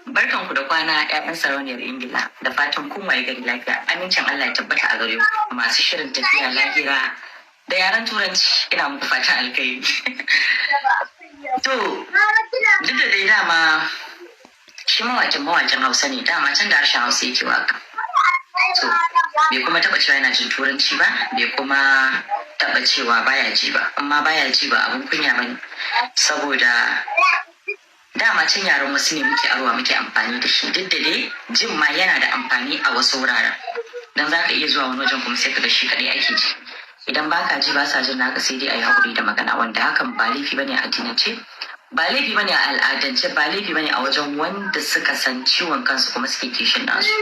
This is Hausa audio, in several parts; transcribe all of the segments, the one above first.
Barkanku da kwana ƴaƴan sarauniyar Ingila, da fatan kun waye gari lafiya. Amincin Allah ya tabbata a gare ku masu shirin tafiya lahira da yaren turanci, ina muku fatan alkhairi. To, duk da dai dama shi mawacin Hausa ne, dama can da harshen Hausa yake waka. To, bai kuma taɓa cewa yana jin turanci ba, bai kuma taɓa cewa baya ji ba, amma baya ji ba abin kunya bane, saboda dama can yaran wasu ne muke arwa muke amfani da shi, duk da dai jin ma yana da amfani a wasu wuraren, dan zaka iya zuwa wani wajen kuma sai ka ga shi kadai ake ji. Idan baka ji ba sa jin naka sai dai ayi hakuri da magana, wanda hakan ba laifi bane a addinance, ba laifi bane a al'adance, ba laifi bane a wajen wanda suka san ciwon kansu kuma suke kishin nasu.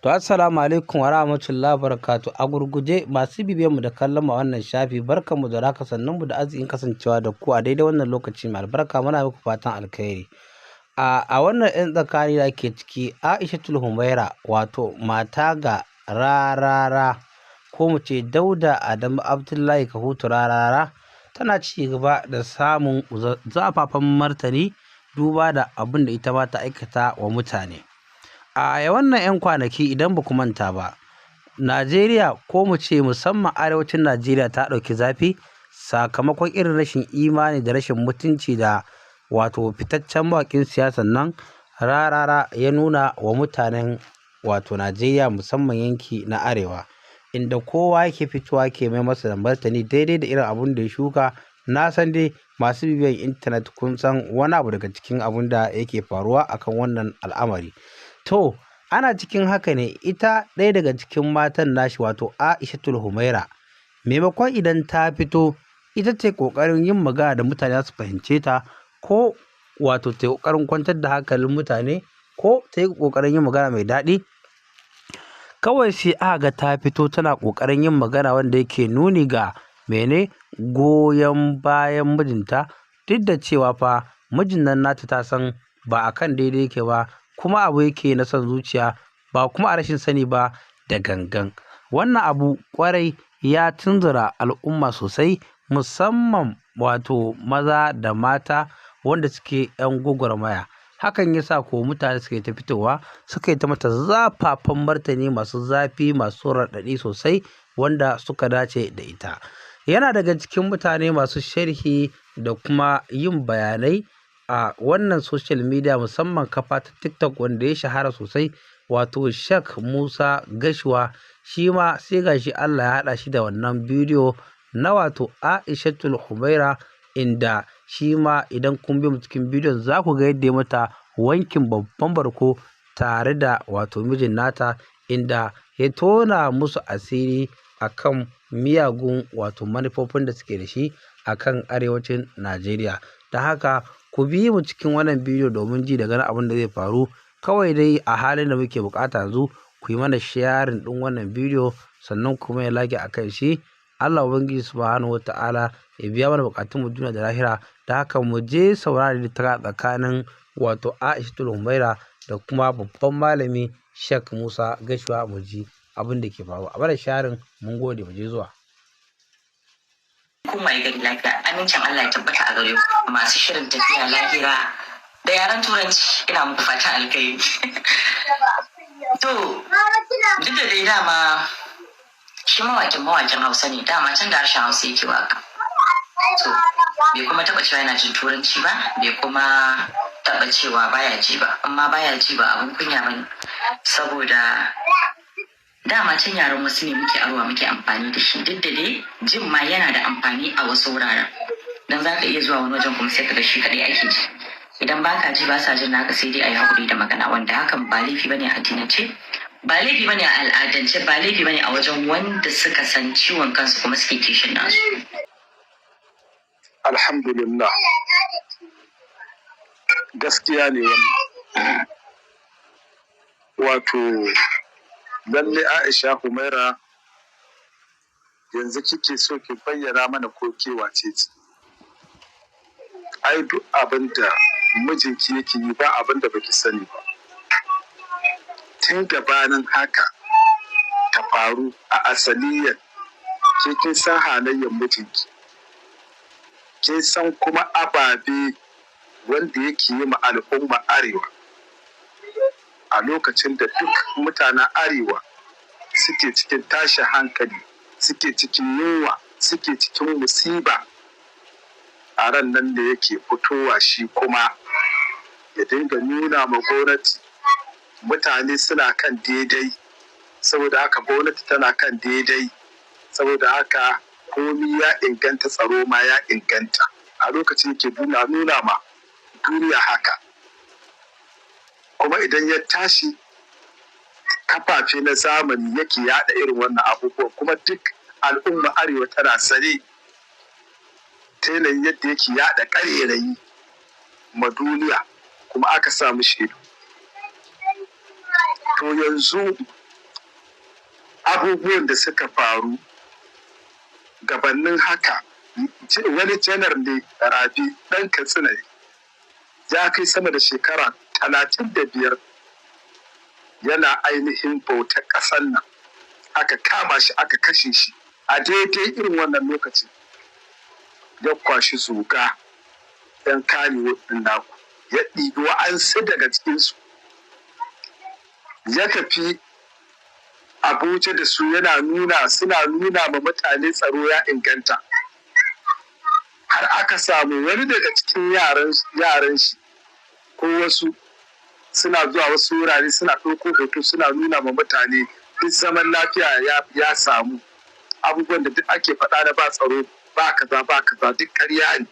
To assalamu alaikum wa rahmatullahi wa barakatuh. A gurguje masu bibiyar mu da kallon mu a wannan shafi, barkanmu da raka, sannan mu da arzikin kasancewa da ku a daidai wannan lokaci mai albarka. Muna muku fatan alkhairi. A wannan ɗan tsakani da ke ciki, Aishatul Humaira, wato mata ga Rarara, ko mu ce Dauda Adamu Abdullahi Kahutu Rarara, tana ci gaba da samun zafafan martani duba da abin da ita ma ta aikata wa mutane. A wannan 'yan kwanaki idan ba ku manta ba, Najeriya, ko mu ce musamman arewacin Najeriya, ta ɗauki zafi sakamakon irin rashin imani da rashin mutunci da wato fitaccen mawaƙin siyasan nan Rarara ya nuna wa mutanen wato Najeriya, musamman yanki na arewa, inda kowa yake fitowa ke mai masa da martani daidai da irin abun da ya shuka. Na san dai masu bibiyan intanet kun san wani abu daga cikin abun da yake faruwa akan wannan al'amari. To, ana cikin haka ne, ita ɗaya daga cikin matan nashi, wato Aishatul Humaira, maimakon idan ta fito ita ce ƙoƙarin yin magana da mutane za su fahimce ta, ko wato ta yi ƙoƙarin kwantar da hankalin mutane, ko ta yi ƙoƙarin yin magana mai daɗi, kawai sai aka ga ta fito tana ƙoƙarin yin magana wanda yake nuni ga mene goyon bayan mijinta, duk da cewa fa mijin nan nata ta san ba a kan daidai yake ba, kuma abu yake na son zuciya, ba kuma a rashin sani ba, da gangan. Wannan abu kwarai ya tunzura al'umma sosai, musamman wato maza da mata wanda suke 'yan gwagwarmaya. Hakan ya sa ko mutane suka yi ta fitowa, suka yi ta mata zafafan martani masu zafi, masu raɗaɗi sosai, wanda suka dace da ita. Yana daga cikin mutane masu sharhi da kuma yin bayanai a wannan social media, musamman kafa ta TikTok, wanda ya shahara sosai, wato Sheikh Musa Gashuwa. Shi ma sai gashi Allah ya haɗa shi da wannan bidiyo na wato Aishatul Humaira, inda shi ma idan kun bi mu cikin bidiyon za ku ga yadda ya mata wankin babban barko tare da wato mijin nata, inda ya tona musu asiri akan miyagun wato manufofin da suke da shi akan arewacin Najeriya. Da haka ku bi mu cikin wannan bidiyo domin ji da ganin abin da zai faru. Kawai dai a halin da muke bukata yanzu, ku yi mana sharing ɗin wannan bidiyo, sannan kuma ya like a kan shi. Allah Ubangiji Subhanahu wa ta'ala ya biya mana bukatun mu duniya da lahira. Da haka mu je saurari da ta tsakanin wato Aishatul Humaira da kuma babban malami Sheikh Musa Gashuwa, mu ji abin da ke faruwa. A bada sharing, mun gode, mu je zuwa. Kun waye gari lafiya. Amincin Allah ya tabbata a gare ku masu shirin tafiya lahira da yaren turanci, ina muku fatan alkhairi. To, duk da dai dama shi mawacin Hausa ne, dama can da harshen Hausa yake waka. To, bai kuma taɓa cewa yana jin turanci ba, bai kuma taɓa cewa baya ji ba, amma baya ji ba abin kunya bane, saboda dama can yaran wasu ne muke arwa muke amfani da shi, duk da dai jin ma yana da amfani a wasu wuraren, dan zaka iya zuwa wani wajen kuma sai ka ga shi kadai ake ji. Idan baka ji ba sa jin naka sai dai ayi hakuri da magana, wanda hakan ba laifi bane a addinance, ba laifi bane a al'adance, ba laifi bane a wajen wanda suka san ciwon kansu kuma suke kishin nasu. Alhamdulillah, gaskiya ne wannan. Wato lalle Aisha Humaira, yanzu kike so ki bayyana mana ko ke wace ce? Ai duk abin da mijinki yake yi ba abin da baki sani ba. Tun gabanin haka ta faru a asaliyar, ke kin san halayyar mijinki, kin san kuma ababe wanda yake yi ma al'umma arewa a lokacin da duk mutanen arewa suke cikin tashin hankali, suke cikin yunwa, suke cikin musiba, a ran nan da yake fitowa shi kuma ya dinga nuna ma gwamnati mutane suna kan daidai, saboda haka gwamnati tana kan daidai, saboda haka komi ya inganta, tsaro ma ya inganta. A lokacin yake nuna ma duniya haka. Kuma idan ya tashi kafafe na zamani yake yada irin wannan abubuwan, kuma duk al'umma arewa tana sane ta yanayin yadda yake yada ƙarerayi ma duniya, kuma aka samu shaidu. To yanzu abubuwan da suka faru gabanin haka, wani janar ne Rabi ɗan Katsina ne, ya kai sama da shekara 35 yana ainihin bautar ƙasar nan, aka kama shi aka kashe shi a daidai irin wannan lokacin. Ya kwashi zuga don kare waɗin naku, ya ɗibi wa'ansu daga cikinsu ya tafi Abuja da su, suna nuna ma mutane tsaro ya inganta. Har aka samu wani daga cikin yaran shi ko wasu suna zuwa wasu wurare suna ɗauko hoto suna nuna ma mutane duk zaman lafiya ya samu, abubuwan da duk ake faɗa da ba tsaro ba kaza duk ƙarya ne.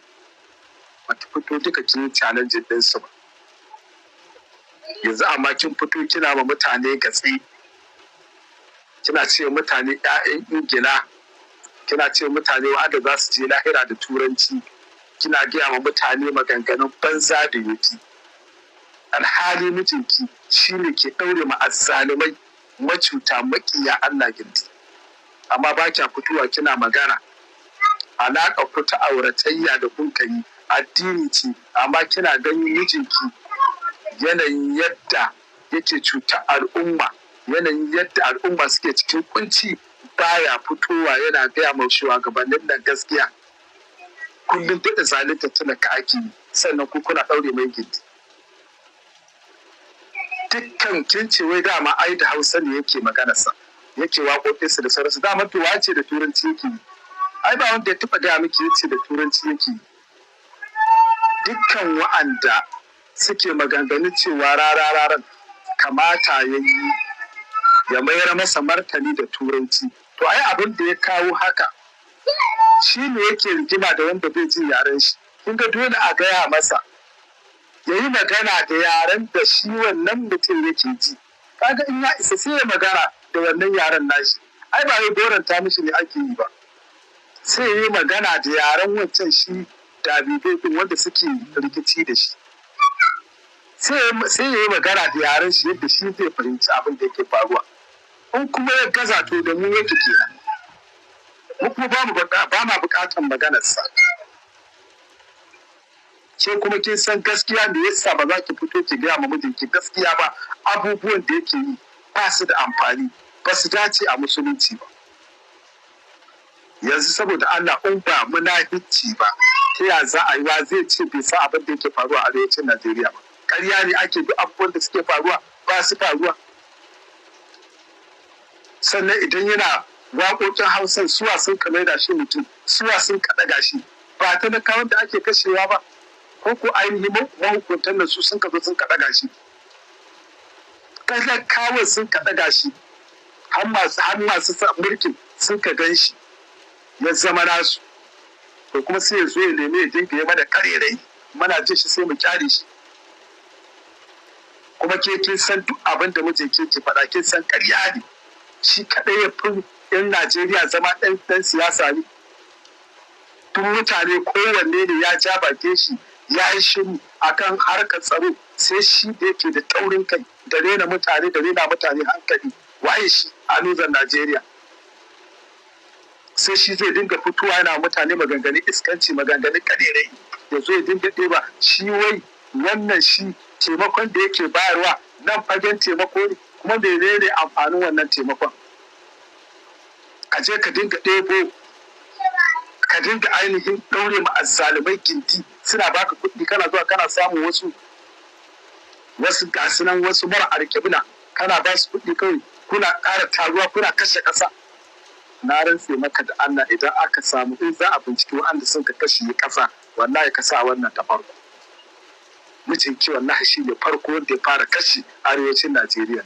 Bata fito duka kin challenge ɗinsu ba. Yanzu amma kin fito kina ma mutane gatsi, kina ce mutane 'ya'yan Ingila, kina ce mutane wa'anda za su je lahira da turanci, kina gaya ma mutane maganganun banza da yofi. Alhali mijinki shi ne ke ɗaure ma azzalumai macuta maƙiya Allah gindi, amma ba kya fitowa kina magana. Alaƙa ku ta auratayya da kun yi addini ce, amma kina ganin mijinki yanayin yadda yake cuta al'umma, yanayin yadda al'umma suke cikin kunci, baya fitowa yana gaya ma shugabannin nan gaskiya. Kullum da zalunta talaka ake yi, sannan ku kuna ɗaure mai gindi. Dukkan kin ce wai dama ai da Hausa ne yake maganarsa, yake waƙoƙinsa da sauransu. Dama to wace da turanci yake yi? Ai ba wanda ya taɓa gaya miki yace da turanci yake yi. Dukkan wa'anda suke maganganun cewa rarararan kamata ya yi ya mayar masa martani da turanci. To ai abin da ya kawo haka shi ne yake rigima da wanda bai jin yaren shi. Kun ga dole a gaya masa ya yi magana da yaren da shi wannan mutum yake ji. Kaga in ya isa sai ya magana da wannan yaren nashi. Ai ba wai goranta mishi ne ake yi ba. Sai ya yi magana da yaren wancan shi dabibin wanda suke rikici da shi. Sai ya yi magana da yaren shi yadda shi zai fahimci abin da yake faruwa. In kuma ya gaza to da mu yake kenan. Mu kuma ba ma buƙatar maganarsa. Ke kuma kin san gaskiya me yasa ba za ki fito ki gaya ma mijinki gaskiya ba, abubuwan da yake yi ba su da amfani, ba su dace a musulunci ba. Yanzu saboda Allah in ba munafici ba, ta ya za a yi wa zai ce bai san abin da yake faruwa a arewacin Najeriya ba. Ƙarya ne ake duk abubuwan da suke faruwa ba su faruwa. Sannan idan yana waƙoƙin Hausa suwa sun ka maida shi mutum, suwa sun ka ɗaga shi, ba talakawan da ake kashewa ba, ko ainihin mahukuntan da su sun ka zo sun ka ɗaga shi. Talakawan sun ka ɗaga shi, har masu mulkin sun ka gan shi ya zama nasu. To kuma sai ya zo ya nemi ya dinga ya mana karerai, mana jin shi sai mu kyale shi. Kuma ke kin san duk abin da mijin ke faɗa, kin san ƙarya ne. Shi kaɗai ya fi 'yan Najeriya zama ɗan siyasa ne. Tun mutane kowanne ne ya ja bake shi ya yi shiru akan harkar tsaro, sai shi da yake da taurin kai da rena mutane hankali. Waye shi a nuzar Najeriya? Sai shi zai dinga fitowa yana mutane maganganun iskanci, maganganun ƙarerai, ya zo ya dinga ɗeba shi wai wannan shi taimakon da yake bayarwa nan fagen taimako ne, kuma menene amfanin wannan taimakon? Ka je ka dinga ɗebo ka dinga ainihin ɗaure ma azzalumai gindi suna baka kuɗi kana zuwa kana samun wasu gasunan wasu mara alƙibla kana ba su kuɗi kawai kuna ƙara taruwa kuna kashe ƙasa. Na rantse maka da Allah idan aka samu in za a binciki wa'anda sun ka kashe ƙasa wallahi ka sa wannan ta farko. Mijinki wallahi shi ne farko wanda ya fara kashe arewacin Najeriya.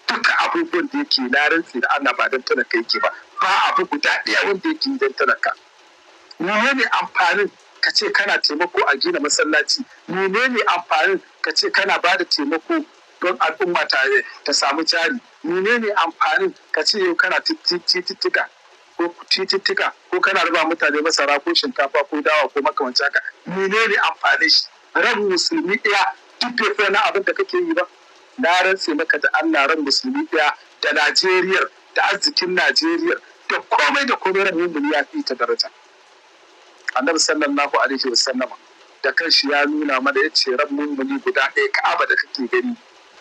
Duka abubuwan da yake na rantse da Allah ba don talaka yake ba abu guda ɗaya wanda yake don talaka. Menene amfanin ka ce kana taimako a gina masallaci? Menene amfanin ka ce kana ba da taimako don al'umma ta samu jari? Menene amfanin ka ce yau kana titittika ko kana raba mutane masara ko shinkafa ko dawa ko makamancin haka? Menene amfanin shi? Ran musulmi ɗaya duk bai na abin da kake yi ba. Na rantse maka da Allah ran musulmi ɗaya da Najeriya da arzikin Najeriya da komai ran mummuni ya fi ta daraja. Annabi sallallahu alaihi wasallama da kanshi ya nuna mana yace ran mummuni guda ɗaya Ka'aba da kake gani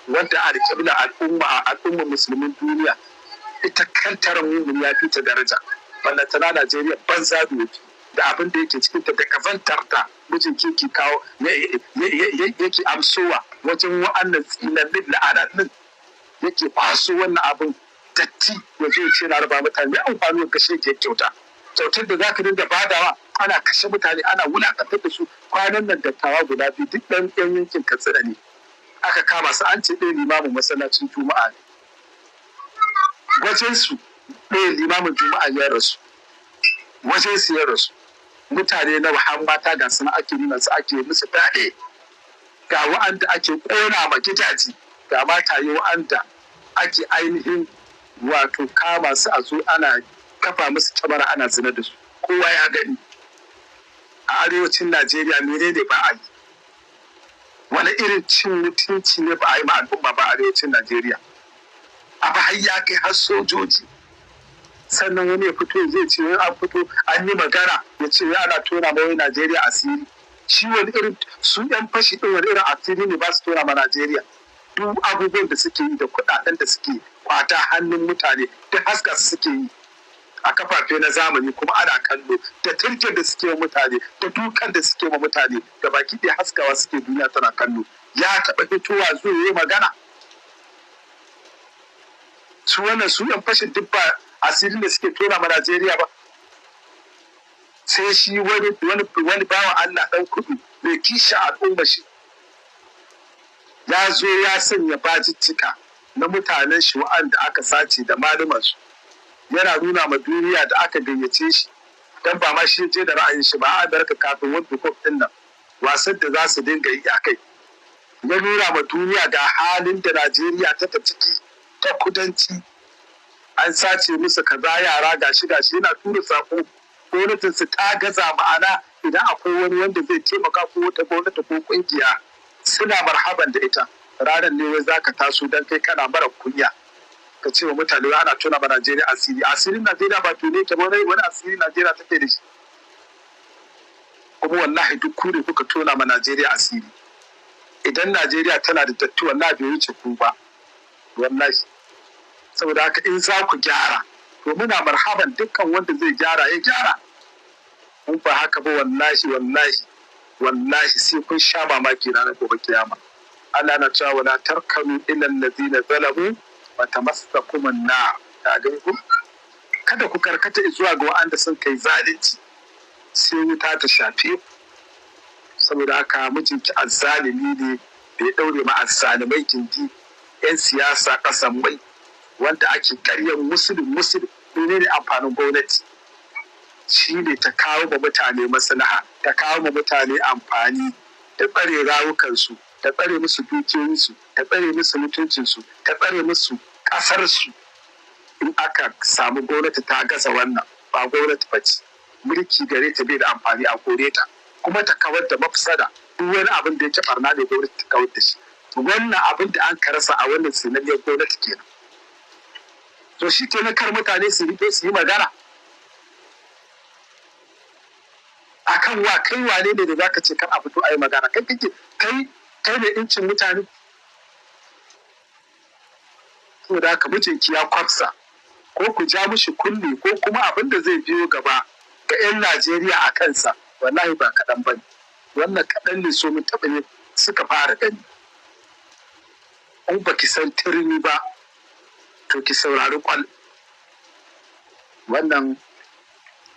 wanda alƙibla al'umma musulmin duniya ita kanta ran mummuni ya fi ta daraja. Wannan tana Najeriya banza doki da abin da yake cikin ta da kazantar ta mijin ke kawo yake amsowa wajen wa'annan tsinannin la'anannin yake kwaso wannan abin datti ya zo ce na raba mutane ya amfani da kashe ke kyautar da za ka dinga badawa ana kashe mutane ana wulaƙantar da su. Kwanan nan dattawa guda biyu duk ɗan yankin Katsina ne aka kama su an ce ɗaya limamin masallacin Juma'a ne. Wajensu ɗaya limamin Juma'a ya rasu. Wajensu ya rasu. Mutane na har mata ga suna ake nuna su ake musu daɗe. Ga wa'anda ake ƙona ma gidaje ga mataye wa'anda ake ainihin wato kama su a zo ana kafa musu kyamara ana zina da su. Kowa ya gani a arewacin Najeriya menene ba a yi? Wani irin cin mutunci ne ba a yi ma al'umma ba a arewacin Najeriya? Abu har ya kai har sojoji. Sannan wani ya fito zai ce wani an fito an yi magana ya ce ya ana tona ma wai Najeriya asiri. Shi wani irin su yan fashi ɗin wani irin asiri ne ba su tona ma Najeriya? Duk abubuwan da suke yi da kuɗaɗen da suke kwata hannun mutane da haska su suke yi a kafafe na zamani kuma ana kallo da turken da suke wa mutane da dukan da suke wa mutane da baki ɗaya haskawa suke duniya tana kallo. Ya taɓa fitowa zuwa yi magana? Su wannan su yan fashin duk ba asirin da suke tona ma Najeriya ba. Sai shi wani bawan Allah ɗan kudu mai kishi al'umma shi ya zo ya sanya bajicika na mutanen shi wa'anda aka sace da malumansu yana nuna ma duniya da aka gayyace shi don ba ma shi je da ra'ayin shi ba a Amurka kafin World Cup din nan wasan da za su dinga yi a kai. Ya nuna ma duniya ga halin da Najeriya ta ciki ta kudanci an sace musu kaza yara gashi yana tura sako gwamnatin su ta gaza ma'ana idan akwai wani wanda zai taimaka ko wata gwamnati ko kungiya suna marhaban da ita. Ranar ne wai zaka taso dan kai kana mara kunya ka ce wa mutane ana tona ma Najeriya asiri. Asirin Najeriya ba tone ta wani asiri Najeriya take da shi. Kuma wallahi duk ku ne kuka tona ma Najeriya asiri. Idan Najeriya tana da datti wallahi bai wuce ku ba. Wallahi. Saboda haka in za ku gyara to muna marhaban dukkan wanda zai gyara ya gyara. In ba haka ba wallahi sai kun sha mamaki ranar gobe kiyama. Allah na cewa wala tarkanu ila allazina zalamu wa tamassakum an-nar. Ta gani ku? Kada ku karkata zuwa ga wa'anda sun kai zalunci sai wuta ta shafe ku. Saboda haka mijinki azzalimi ne da ya daure ma azzalimai gindi 'yan siyasa kasan mai wanda ake karyar musulun ne amfanin gwamnati shi ne ta kawo ma mutane maslaha ta kawo ma mutane amfani ta tsare rawukansu ta tsare musu dukiyoyinsu ta tsare musu mutuncinsu ta tsare musu ƙasarsu. In aka samu gwamnati ta gasa wannan ba gwamnati ba ce mulki gare ta bai da amfani a kore ta kuma ta kawar da mafsada duk wani abin da yake barna da gwamnati ta kawar da shi. Wannan abin da an karasa a wannan sinanniyar gwamnati kenan. To shi ke na kar mutane su rike su yi magana akan wa kai wane ne da zaka ce kar a fito a yi magana kai ne incin mutane. To da haka mijinki ya kwafsa ko ku ja mishi kunne ko kuma abin da zai biyo gaba ga 'yan Najeriya a kansa wallahi ba kaɗan ba ne. Wannan kaɗan ne so mun taɓa ne suka fara gani. In ba ki san turmi ba to ki saurari kwal. Wannan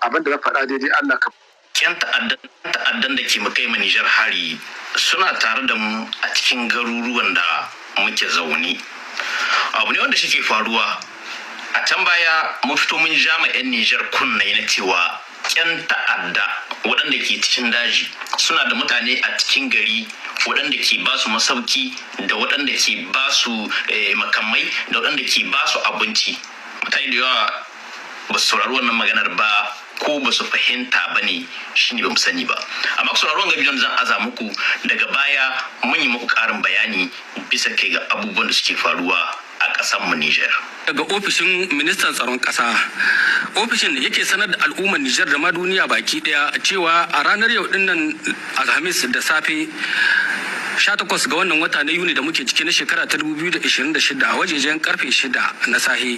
abin da na faɗa daidai Allah ka. Yan ta'addan da ke makai ma Nijar hari suna tare da mu a cikin garuruwan da muke zaune. Abu ne wanda shi ke faruwa. A can baya mun fito mun ja ma 'yan Nijar kunnai na cewa 'yan ta'adda waɗanda ke cikin daji suna da mutane a cikin gari waɗanda ke ba su masauki da waɗanda ke ba su makamai da waɗanda ke ba su abinci. Mutane da yawa ba su saurari wannan maganar ba ko ba su fahimta ba ne, shi ne ba mu sani ba. Amma ku sauraron ga bidiyon zan aza muku daga baya mun yi muku ƙarin bayani bisa kai ga abubuwan da suke faruwa a ƙasar mu Nijar. Daga ofishin ministan tsaron ƙasa, ofishin yake sanar da al'ummar Nijar da ma duniya baki ɗaya cewa a ranar yau dinnan Alhamis da safe 18 ga wannan wata na Yuni da muke ciki na shekara ta 2026 a wajejen karfe 6 na sahe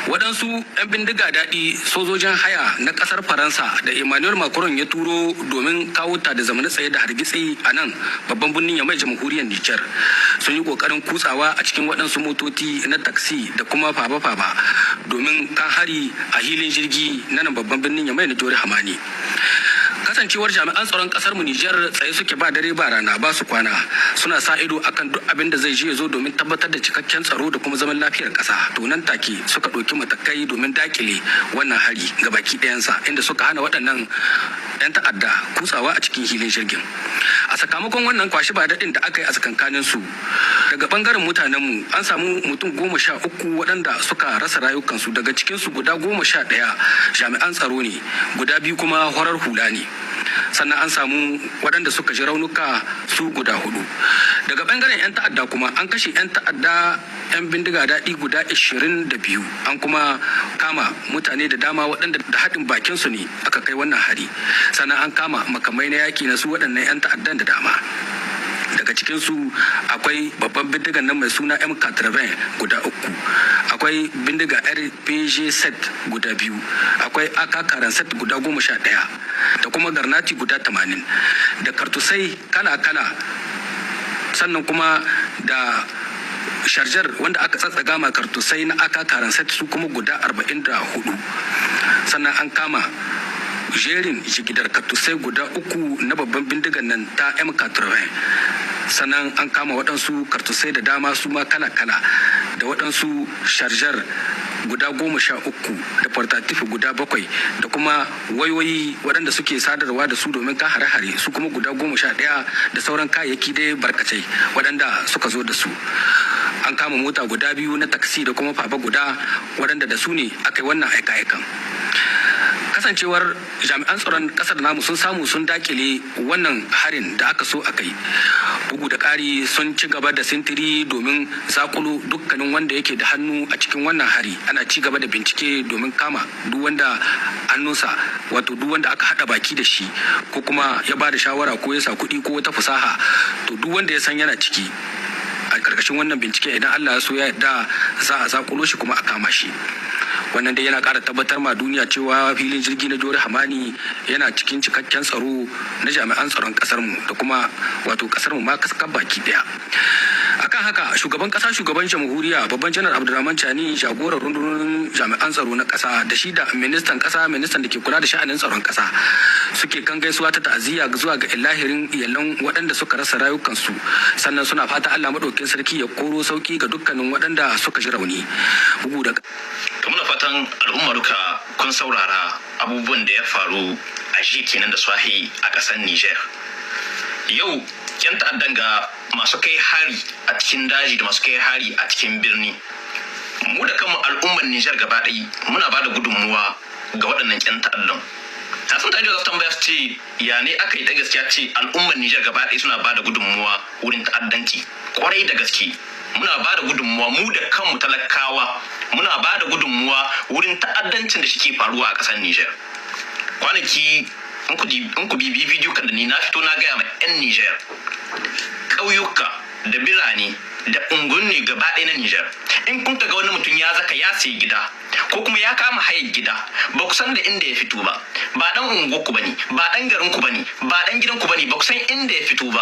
waɗansu 'yan bindiga daɗi sojojin haya na ƙasar Faransa da Emmanuel Macron ya turo domin kawo ta da zamanin tsaye da hargitsi a nan babban birnin Yamai jamhuriyar Nijar sun yi ƙoƙarin kutsawa a cikin waɗansu motoci na taksi da kuma faba-faba domin kan hari a hilin jirgi na nan babban birnin Yamai na Jori Hamani. Kasancewar jami'an tsaron kasar mu Nijar tsaye suke ba dare ba rana ba su kwana suna sa ido akan duk abin da zai je zo domin tabbatar da cikakken tsaro da kuma zaman lafiyar kasa. To nan take suka ɗauki matakai domin dakile wannan hari ga baki ɗayansa inda suka hana waɗannan 'yan ta'adda kutsawa a cikin hilin jirgin. A sakamakon wannan kwashi ba daɗin da aka yi a tsakankanin su daga bangaren mutanen mu an samu mutum 13 waɗanda suka rasa rayukansu, daga cikin su guda 11 jami'an tsaro ne, guda 2 kuma horar hula ne. Sannan an samu waɗanda suka ji raunuka su guda 4. Daga bangaren 'yan ta'adda kuma an kashe 'yan ta'adda 'yan bindiga daɗi guda 22, an kuma kama mutane da dama waɗanda da haɗin bakin su ne aka kai wannan hari. Sannan an kama makamai na yaƙi na su waɗannan 'yan ta'addan da dama. Daga cikinsu akwai babban bindigan nan mai suna M80 guda 3, akwai bindiga RPG set guda 2, akwai AK set guda 11 da kuma garnati guda 80 da kartusai kala-kala, sannan kuma da sharjar wanda aka tsatsaga ma kartusai na AK set su kuma guda 44. Sannan an kama jerin jigidar kartusai guda 3 na babban bindigan nan ta M80. Sannan an kama waɗansu kartusai da dama su ma kala-kala da waɗansu sharjar guda 13 da portatif guda 7 da kuma wayoyi waɗanda suke sadarwa da su domin ka hare-hare su kuma guda 11 da sauran kayayyaki dai barkatai waɗanda suka zo da su. An kama mota guda 2 na taksi da kuma faba guda waɗanda da su ne aka yi wannan aika-aikan. Kasancewar jami'an tsaron kasar namu sun samu sun dakile wannan harin da aka so a kai, bugu da ƙari sun ci gaba da sintiri domin zakulo dukkanin wanda yake da hannu a cikin wannan hari. Ana ci gaba da bincike domin kama duk wanda hannunsa, wato duk wanda aka hada baki da shi ko kuma ya ba da shawara ko ya sa kuɗi ko wata fasaha, to duk wanda ya san yana ciki a ƙarƙashin wannan bincike idan Allah ya so ya yarda za a zakulo shi kuma a kama shi. Wannan dai yana ƙara tabbatar ma duniya cewa filin jirgi na Jori Hamani yana cikin cikakken tsaro na jami'an tsaron ƙasar mu da kuma wato ƙasar mu ma kaskan baki ɗaya. Akan haka shugaban ƙasa, shugaban jamhuriya babban janar Abdulrahman Chani, jagorar rundunonin jami'an tsaro na ƙasa da shi da ministan ƙasa, ministan da ke kula da sha'anin tsaron ƙasa suke kan gaisuwa ta ta'aziyya zuwa ga ilahirin iyalan waɗanda suka rasa rayukansu. Sannan suna fata Allah madaukakin sarki ya koro sauki ga dukkanin waɗanda suka ji rauni. Bugu da muna fatan al'umma duka kun saurara abubuwan da ya faru a shi kenan da swahi a ƙasar Niger. Yau 'yan ta'addan ga masu kai hari a cikin daji da masu kai hari a cikin birni, mu da kanmu al'ummar Niger gaba ɗaya muna ba da gudunmuwa ga waɗannan 'yan ta'addan. Ta sun taji da tambaya su ce ya ne aka yi ta gaskiya ce al'ummar Niger gaba ɗaya suna ba da gudunmuwa wurin ta'addanci. Kwarai da gaske muna ba da gudunmuwa, mu da kanmu talakawa muna ba da gudunmuwa wurin ta'addancin da suke faruwa a ƙasar Niger. Kwanaki in ku bibi bidiyo kan da ni na fito na gaya ma 'yan Niger ƙauyuka da birane da unguwanni gaba ɗaya na Niger, in kun ga wani mutum ya zaka ya sayi gida ko kuma ya kama hayar gida ba ku san da inda ya fito ba dan unguwarku bane ba dan garinku bane ba dan gidanku bane ba ku san inda ya fito ba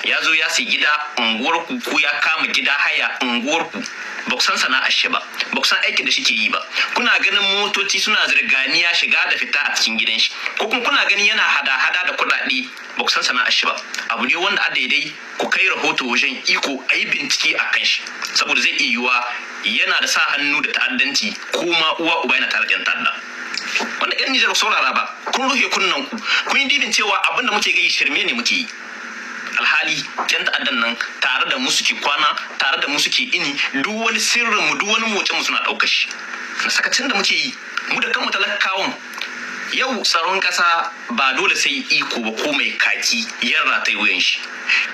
ya zo ya sai gida unguwarku ko ya kama gida haya unguwarku ba ku san sana'ar shi ba ku san aikin da shi ke yi ba kuna ganin motoci suna zirganiya shiga da fita a cikin gidan shi ko kuma kuna ganin yana hada-hada da kuɗaɗe ba ku san sana'ar shi ba abu ne wanda a daidai ku kai rahoto wajen iko a yi bincike a kan shi saboda zai iya yiwuwa yana da sa hannu da ta'addanci ko ma uwa uba yana tare da yan ta'adda wanda yan Nijar saurara ba kun rufe kunnen ku kun yi dibin cewa abinda muke gai shirme ne muke yi alhali yan ta'addan nan tare da mu suke kwana tare da mu suke ini duk wani sirrin mu duk wani motsin mu suna ɗaukar shi na sakacin da muke yi mu da kanmu talakawan yau tsaron ƙasa ba dole sai iko ba ko mai kaki yan rataye wuyan shi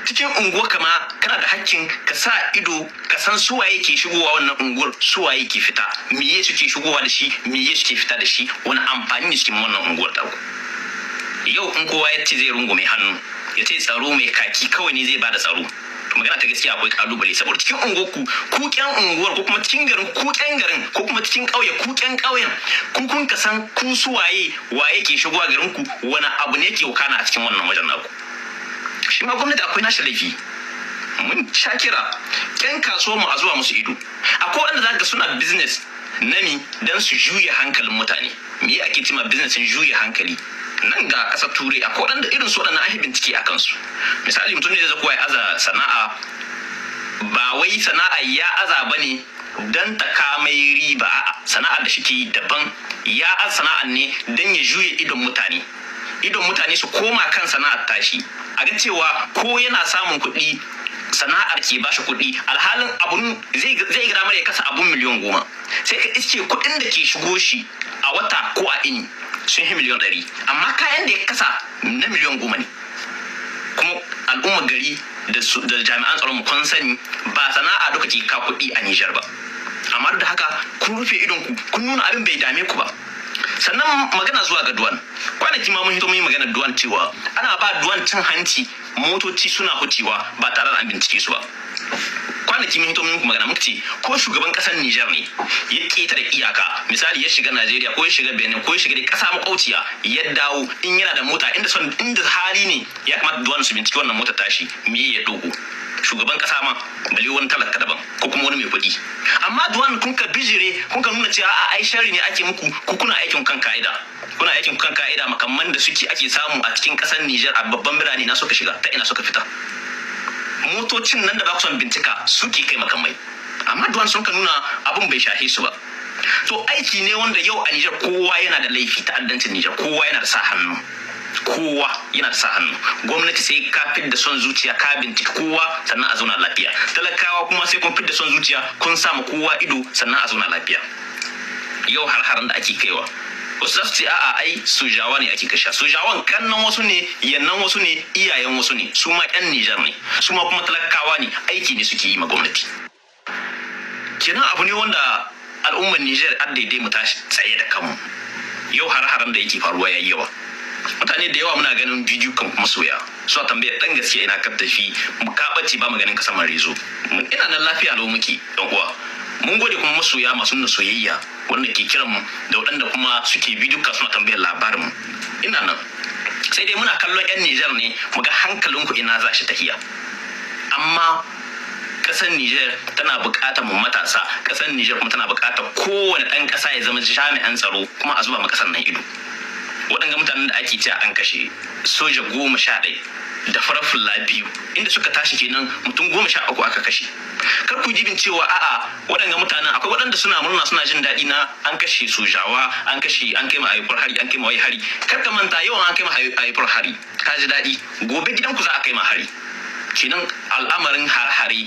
cikin unguwa kama kana da hakkin ka sa ido ka san suwaye ke shigowa wannan unguwar suwaye ke fita miye suke shigowa da shi miye suke fita da shi wani amfani ne cikin wannan unguwar ta yau in kowa ya ce zai rungume hannu ya ce tsaro mai kaki kawai ne zai bada tsaro magana ta gaskiya akwai kalubale saboda cikin unguwarku kuken unguwar ko kuma cikin garin kuken garin ko kuma cikin ƙauye kuken ƙauyen kun ka san ku suwaye waye ke shigowa garin ku wani abu ne ke wakana a cikin wannan wajen naku shi ma gwamnati akwai nashi laifi mun sha kira ƴan kasuwar mu a zuwa musu ido akwai wanda zaka suna business nami dan su juya hankalin mutane me ake cewa business in juya hankali nan ga ƙasar turai akwai waɗanda irin su waɗanda an yi bincike a kansu misali mutum ne da zai ya aza sana'a ba wai sana'a ya aza ba ne don ta kamai riba a'a sana'ar da shi ke yi daban ya aza sana'ar ne don ya juye idon mutane su koma kan sana'ar tashi a ga cewa ko yana samun kuɗi sana'ar ke ba shi kuɗi alhalin abun zai gira mara ya kasa abun miliyan 10 sai ka iske kuɗin da ke shigo shi a wata ko a ini sun yi miliyan 100 amma kayan da ya kasa na miliyan 10 ne kuma al'ummar gari da jami'an tsaron mu kun sani ba sana'a duka ke ka kuɗi a Nijar ba amma da haka kun rufe idon ku kun nuna abin bai dame ku ba sannan magana zuwa ga duwan kwanaki ma mun hito mun yi magana duwan cewa ana ba duwan cin hanci motoci suna hucewa ba tare da an bincike su ba kwanaki mun hito mun magana muka ce ko shugaban kasar Nijar ne ya ketare iyaka misali ya shiga Najeriya ko ya shiga Benin ko ya shiga kasa makauciya ya dawo in yana da mota inda hali ne ya kamata duwan su bincike wannan mota tashi me ya dogo shugaban kasa ma bale wani talaka daban ko kuma wani mai kuɗi amma duwan kun ka bijire kun ka nuna cewa a ai sharri ne ake muku ku kuna aikin kan ka'ida makamman da suke ake samu a cikin kasar Nijar a babban birane na suka shiga ta ina suka fita motocin nan da ba ku son bincika suke kai makamai amma duwan sun ka nuna abun bai shahe su ba to aiki ne wanda yau a Nijar kowa yana da laifi ta'addancin Nijar kowa yana da sa hannu gwamnati sai ka fidda son zuciya ka bincika kowa sannan a zauna lafiya talakawa kuma sai kun fidda son zuciya kun samu kowa ido sannan a zauna lafiya yau har-haran da ake kaiwa wasu za su ce a'a ai sojawa ne ake kashe sojawan kannan wasu ne yannan wasu ne iyayen wasu ne su ma yan Nijar ne su ma kuma talakawa ne aiki ne suke yi ma gwamnati kenan abu ne wanda al'ummar Nijar an daidai mu tashi tsaye da kanmu yau har-haran da yake faruwa yayi yawa mutane da yawa muna ganin bidiyo kan masoya suna tambayar dan gaskiya ina kan tafi ka bace ba mu ganin ka saman rezo ina nan lafiya lau muke dan uwa mun gode kuma masoya masu nuna soyayya wanda ke kiran mu da waɗanda kuma suke bidiyo suna tambayar labarin mu ina nan sai dai muna kallon yan Nijar ne mu ga hankalinku ina za shi tahiya amma kasar Nijar tana buƙatar mu matasa kasar Nijar kuma tana buƙatar kowane ɗan ƙasa ya zama jami'an tsaro kuma a zuba ma kasar nan ido waɗanda mutanen da ake cewa an kashe soja 11 da farar fulla 2 inda suka tashi kenan mutum 13 aka kashe kar ku jibin cewa a'a waɗanda mutanen akwai waɗanda suna murna suna jin daɗi na an kashe sojawa an kai ma ayyukan hari an kai ma wai hari kar ka manta yawan an kai ma ayyukan hari ka ji daɗi gobe gidanku za a kai ma hari kenan al'amarin har-hare